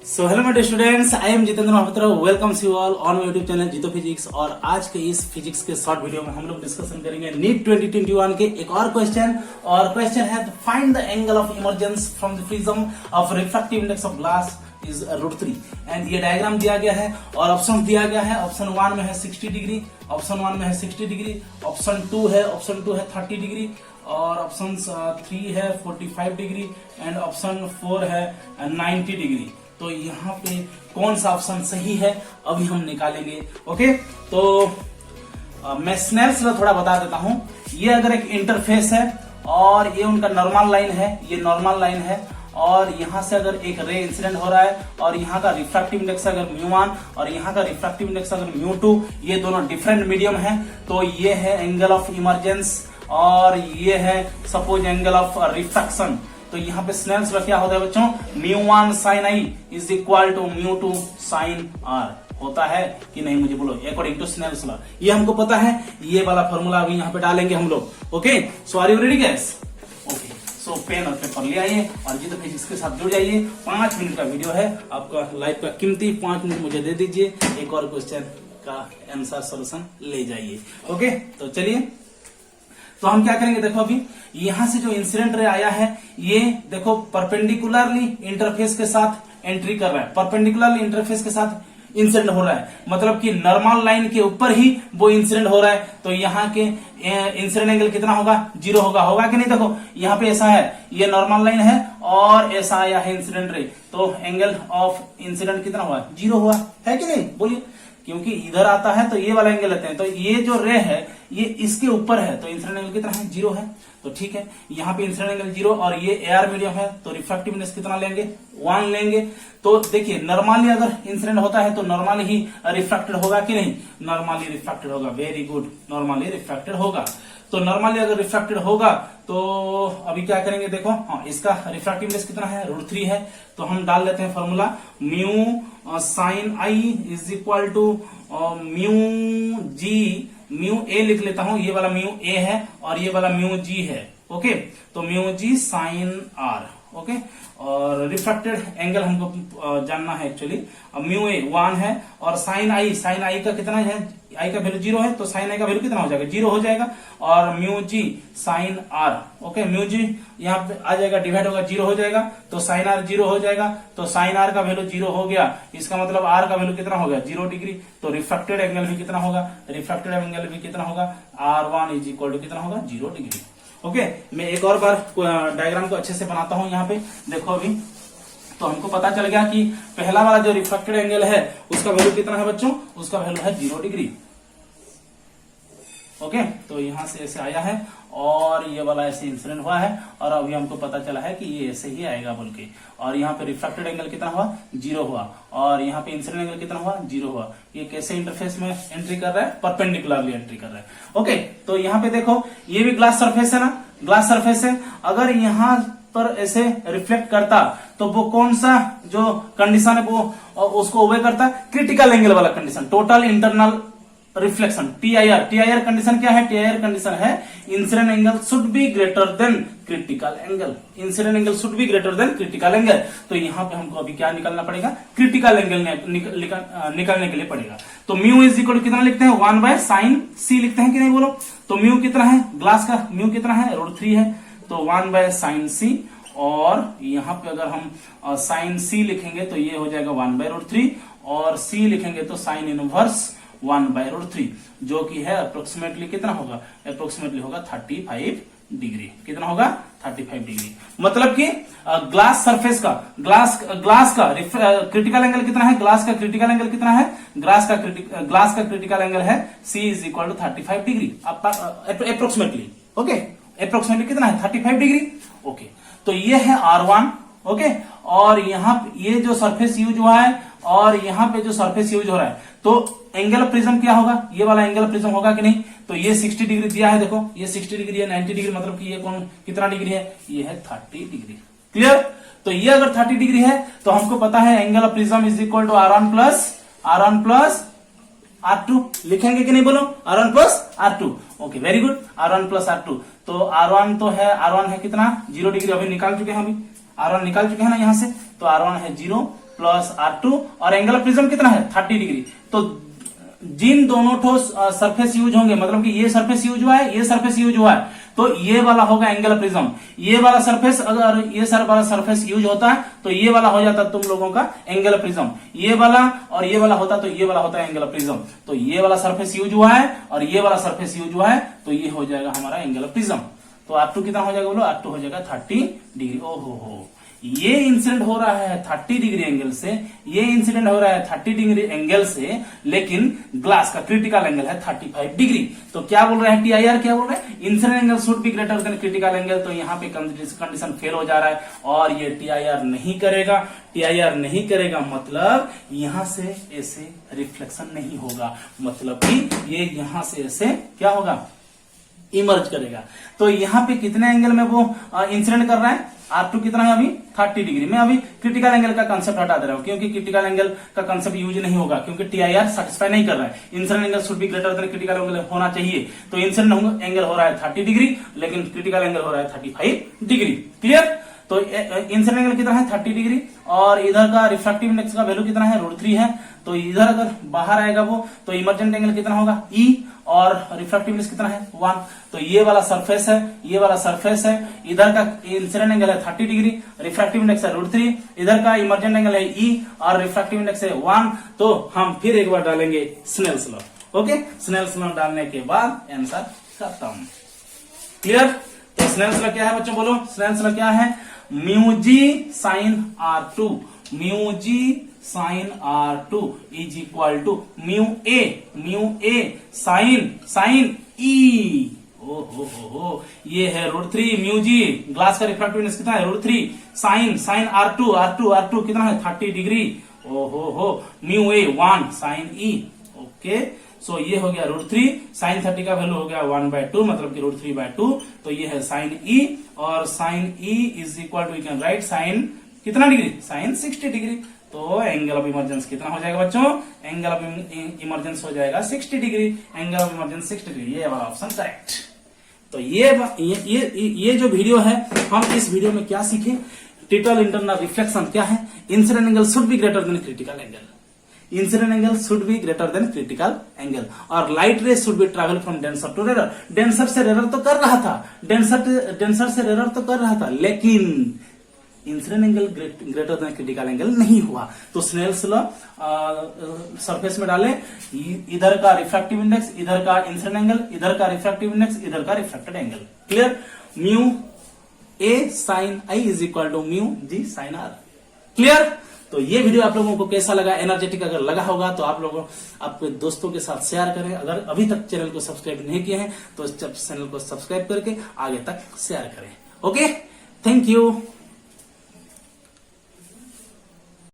So hello my students, I am Jitendra Mahapatra. Welcome you all on my YouTube channel Jito physics. और आज के इस physics के शॉर्ट वीडियो में हम लोग डिस्कशन करेंगे नीट 2021 के एक और क्वेश्चन। और क्वेश्चन है find the angle of emergence from the prism of refractive index of glass is √3 and ये डायग्राम दिया गया है और ऑप्शन दिया गया है। ऑप्शन 1 में है 60 डिग्री, ऑप्शन 1 में है 60 डिग्री, ऑप्शन 2 है 30 डिग्री, और ऑप्शन 3 है 45 डिग्री एंड ऑप्शन 4 है 90 डिग्री। तो यहाँ पे कौन सा ऑप्शन सही है अभी हम निकालेंगे। ओके, तो मैं स्नेल्स लॉ थोड़ा बता देता हूं। ये अगर एक इंटरफेस है और ये उनका नॉर्मल लाइन है, ये नॉर्मल लाइन है, और यहां से अगर एक रे इंसिडेंट हो रहा है और यहाँ का रिफ्रैक्टिव इंडेक्स अगर μ1 और यहाँ का रिफ्रैक्टिव इंडेक्स अगर μ2, ये दोनों डिफरेंट मीडियम है, तो ये है एंगल ऑफ इमर्जेंस और ये है सपोज एंगल ऑफ रिफ्रैक्शन। तो यहाँ पे स्नेल्स लॉ क्या होता है बच्चों, μ1 sin i is equal to μ2 sin r होता है कि नहीं, मुझे बोलो अकॉर्डिंग टू स्नेल्स लॉ। ये हमको पता है, ये वाला फॉर्मूला अभी यहाँ पे डालेंगे हम लोग। Okay, so are you ready guys? Okay, so pen और पेपर ले आइए और जितो फिजिक्स के साथ जुड़ जाइए। 5 मिनट का वीडियो है, आपका लाइफ का कीमती 5 मिनट मुझे दे दीजिए, एक और क्वेश्चन का आंसर सोल्यूशन ले जाइए। ओके, तो चलिए, तो हम क्या करेंगे, देखो अभी यहां से जो इंसिडेंट रे आया है ये देखो परपेंडिकुलरली इंटरफेस के साथ एंट्री कर रहा है, परपेंडिकुलरली इंटरफेस के साथ इंसिडेंट हो रहा है, मतलब कि नॉर्मल लाइन के ऊपर ही वो इंसिडेंट हो रहा है। तो यहाँ के इंसिडेंट एंगल कितना होगा, 0 होगा कि नहीं। देखो यहाँ पे ऐसा है, ये नॉर्मल लाइन है और ऐसा आया है इंसिडेंट रे, तो एंगल ऑफ इंसिडेंट कितना हुआ, 0 हुआ है कि नहीं, बोलिए। क्योंकि इधर आता है तो ये वाला एंगल लेते हैं, तो ये जो रे है ये इसके ऊपर है, तो इंसिडेंट एंगल कितना है, 0 है। तो ठीक है, यहाँ पे इंसिडेंट एंगल 0 और ये एआर मीडियम है, तो रिफ्रैक्टिव इंडेक्स कितना लेंगे, 1 लेंगे। तो देखिए नॉर्मली अगर इंसिडेंट होता है तो नॉर्मली ही रिफ्रैक्टेड होगा कि नहीं, नॉर्मली रिफ्रैक्टेड होगा। वेरी गुड, नॉर्मली रिफ्रैक्टेड होगा। तो नॉर्मली अगर रिफ्रैक्टेड होगा तो अभी क्या करेंगे, देखो हाँ, इसका रिफ्रैक्टिव इंडेक्स कितना है, √3 है। तो हम डाल लेते हैं formula, mu sine i is equal to mu g, mu a लिख लेता हूं, ये वाला म्यू ए है और ये वाला म्यू जी है। ओके, तो mu g sine r. Okay, और रिफ्रैक्टेड एंगल हमको जानना है एक्चुअली। म्यू ए 1 है और साइन आई का कितना है, आई का वैल्यू 0 है, तो साइन आई का वैल्यू कितना हो जाएगा, 0 हो जाएगा। और mu g sine r, okay, mu g यहाँ पे आ जाएगा, डिवाइड होगा, 0 हो जाएगा, तो साइन आर 0 हो जाएगा। तो साइन आर का वैल्यू 0 हो गया, इसका मतलब आर का वैल्यू कितना हो गया, 0 डिग्री। तो रिफ्रैक्टेड एंगल भी कितना होगा, रिफ्रैक्टेड एंगल भी कितना होगा, R1 इज इक्वल टू कितना होगा, 0 डिग्री। ओके, मैं एक और बार डायग्राम को अच्छे से बनाता हूं। यहाँ पे देखो अभी, तो हमको पता चल गया कि पहला वाला जो रिफ्रैक्टेड एंगल है उसका वैल्यू कितना है बच्चों, उसका वैल्यू है 0 डिग्री। ओके, तो यहां से ऐसे आया है और ये वाला ऐसे इंसिडेंट हुआ है और अभी हमको पता चला है कि ये ऐसे ही आएगा बोल के। और यहाँ पे रिफ्रैक्टेड एंगल कितना हुआ, 0 हुआ, और यहाँ पे इंसिडेंट एंगल कितना हुआ, 0 हुआ। ये कैसे इंटरफेस में एंट्री कर रहा है, परपेंडिकुलरली एंट्री कर रहा है। ओके, तो यहाँ पे देखो ये भी ग्लास सरफेस है ना, ग्लास सरफेस है। अगर यहाँ पर ऐसे रिफ्लेक्ट करता तो वो कौन सा जो कंडीशन है वो उसको ओबे करता, क्रिटिकल एंगल वाला condition, total internal reflection, TIR condition क्या है, TIR कंडीशन है incident angle should be greater than critical angle, incident angle should be greater than critical angle. तो यहाँ पे हमको अभी क्या निकालना पड़ेगा, क्रिटिकल एंगल निकालने के लिए पड़ेगा। तो म्यू इज इक्वल कितना लिखते हैं, 1/sin c लिखते हैं कि नहीं, बोलो। तो म्यू कितना है, ग्लास का म्यू कितना है, √3 है, तो 1/sin c। और यहाँ पे अगर हम sin c लिखेंगे तो ये हो जाएगा 1/√3 और c लिखेंगे तो साइन इनवर्स 1/√3, जो कि है अप्रोक्सीमेटली कितना होगा, अप्रोक्सीमेटली होगा 35 डिग्री। कितना होगा, 35 डिग्री। मतलब कि ग्लास सरफेस का, ग्लास का क्रिटिकल एंगल कितना है, ग्लास का क्रिटिकल एंगल कितना है, ग्लास का क्रिटिकल एंगल है C is equal to 35 degree approximately. Okay, approximately कितना है, 35 डिग्री। ओके, तो ये है R1। ओके, और यहाँ ये जो सरफेस यूज हुआ है और यहाँ पे जो सरफेस यूज हो रहा है, तो एंगल ऑफ प्रिज्म क्या होगा, ये वाला एंगल ऑफ प्रिज्म होगा कि नहीं। तो ये 60 डिग्री दिया है, देखो ये 60 डिग्री है, 90 डिग्री, मतलब कि ये कौन कितना डिग्री है, ये है 30 डिग्री। क्लियर? तो ये अगर 30 डिग्री है तो हमको पता है angle of prism is equal to R1 plus R2 लिखेंगे कि नहीं, बोलो, R1 plus R2। Okay, very good, R1 plus R2। तो R1 तो है, R1 है कितना, 0 डिग्री, अभी निकाल चुके हैं, अभी R1 निकाल चुके हैं ना यहाँ से, तो R1 है 0 प्लस R2 और एंगल ऑफ प्रिज्म कितना है 30 डिग्री। तो जिन दोनों ठो सरफेस यूज होंगे, मतलब कि ये सरफेस यूज हुआ है, ये सरफेस यूज हुआ है, तो ये वाला होगा एंगल ऑफ प्रिज्म। ये वाला सरफेस, अगर ये वाला सरफेस यूज होता है तो ये वाला हो जाता तुम लोगों का एंगल ऑफ प्रिज्म। ये वाला और ये वाला होता तो ये वाला होता है एंगल ऑफ प्रिज्म। तो ये वाला सरफेस यूज हुआ है और ये वाला सरफेस यूज हुआ है, तो ये हो जाएगा हमारा एंगल ऑफ प्रिज्म। तो R2 कितना हो जाएगा बोलो, R2 हो जाएगा 30 डिग्री। ओहो, ये इंसिडेंट हो रहा है 30 डिग्री एंगल से, ये इंसिडेंट हो रहा है 30 डिग्री एंगल से, लेकिन ग्लास का क्रिटिकल एंगल है 35 डिग्री। तो क्या बोल रहे हैं TIR, क्या बोल रहे हैं, incident angle should be greater than critical angle. तो यहाँ पे कंडीशन फेल हो जा रहा है और ये TIR नहीं करेगा। TIR नहीं करेगा मतलब यहां से ऐसे रिफ्लेक्शन नहीं होगा, मतलब कि ये यहां से ऐसे क्या होगा, इमर्ज करेगा। तो यहाँ पे कितने एंगल में वो इंसिडेंट कर रहा है, R2 कितना है अभी 30 डिग्री। मैं अभी क्रिटिकल एंगल का कंसेप्ट हटा दे रहा हूं, क्योंकि क्रिटिकल एंगल का कंसेप्ट यूज नहीं होगा, क्योंकि TIR सेटिस्फाई नहीं कर रहा है। Incident angle should be greater than critical angle होना चाहिए। तो इंसिडेंट एंगल हो रहा है 30 डिग्री, लेकिन क्रिटिकल एंगल हो रहा है 35 डिग्री। क्लियर। तो इंसिडेंट एंगल कितना है 30 डिग्री और इधर का रिफ्रैक्टिव इंडेक्स का वैल्यू कितना है √3 है। तो इधर अगर बाहर आएगा वो, तो इमर्जेंट एंगल कितना होगा E और रिफ्रैक्टिव इंडेक्स कितना है 1। तो ये वाला सरफेस है, ये वाला सरफेस है, इधर का इंसिडेंट एंगल है 30 डिग्री, रिफ्रैक्टिव इंडेक्स है √3, इधर का इमर्जेंट एंगल है E और रिफ्रैक्टिव इंडेक्स है 1। तो हम फिर एक बार डालेंगे Snell's law. Okay, Snell's law डालने के बाद आंसर खत्म। क्लियर। तो स्नेल्स लॉ क्या है बच्चों, बोलो स्नेल्स लॉ क्या है, μg sin R2, μg sin R2 is equal to μa sin E। हो ये है √3 μg, ग्लास का रिफ्रैक्टिव इंडेक्स कितना है √3, sin R2 कितना है 30 डिग्री। हो μa 1 sin E। ओके, सो ये हो गया √3, sin 30 का वैल्यू हो गया 1/2, मतलब कि √3/2। तो ये है sin E और sin E is equal to, we can write sin कितना डिग्री, sin 60 डिग्री। तो एंगल ऑफ इमर्जेंस कितना हो जाएगा बच्चों, एंगल ऑफ इमर्जेंस हो जाएगा 60 degree, angle of emergence 60 degree. ये वाला ऑप्शन करेक्ट। तो ये जो वीडियो है, हम इस वीडियो में क्या सीखे, टोटल इंटरनल रिफ्लेक्शन क्या है, incident angle should be greater than critical angle, incident angle should be greater than critical angle, और light ray should be travel from denser to rarer. Denser से रेरर तो कर रहा था, डेंसर से rarer तो कर रहा था, लेकिन incident angle greater than critical angle नहीं हुआ। तो स्नेल्स लॉ सरफेस में डाले, इधर का रिफ्रैक्टिव इंडेक्स, इधर का इंसिडेंट एंगल, इधर का रिफ्रैक्टिव इंडेक्स, इधर का refracted angle. Clear. μa sin I is equal to μg sin R। Clear. तो ये वीडियो आप लोगों को कैसा लगा, एनर्जेटिक अगर लगा होगा तो आप लोगों आपके दोस्तों के साथ शेयर करें। अगर अभी तक चैनल को सब्सक्राइब नहीं किए हैं तो चैनल को सब्सक्राइब करके आगे तक शेयर करें। Okay, thank you.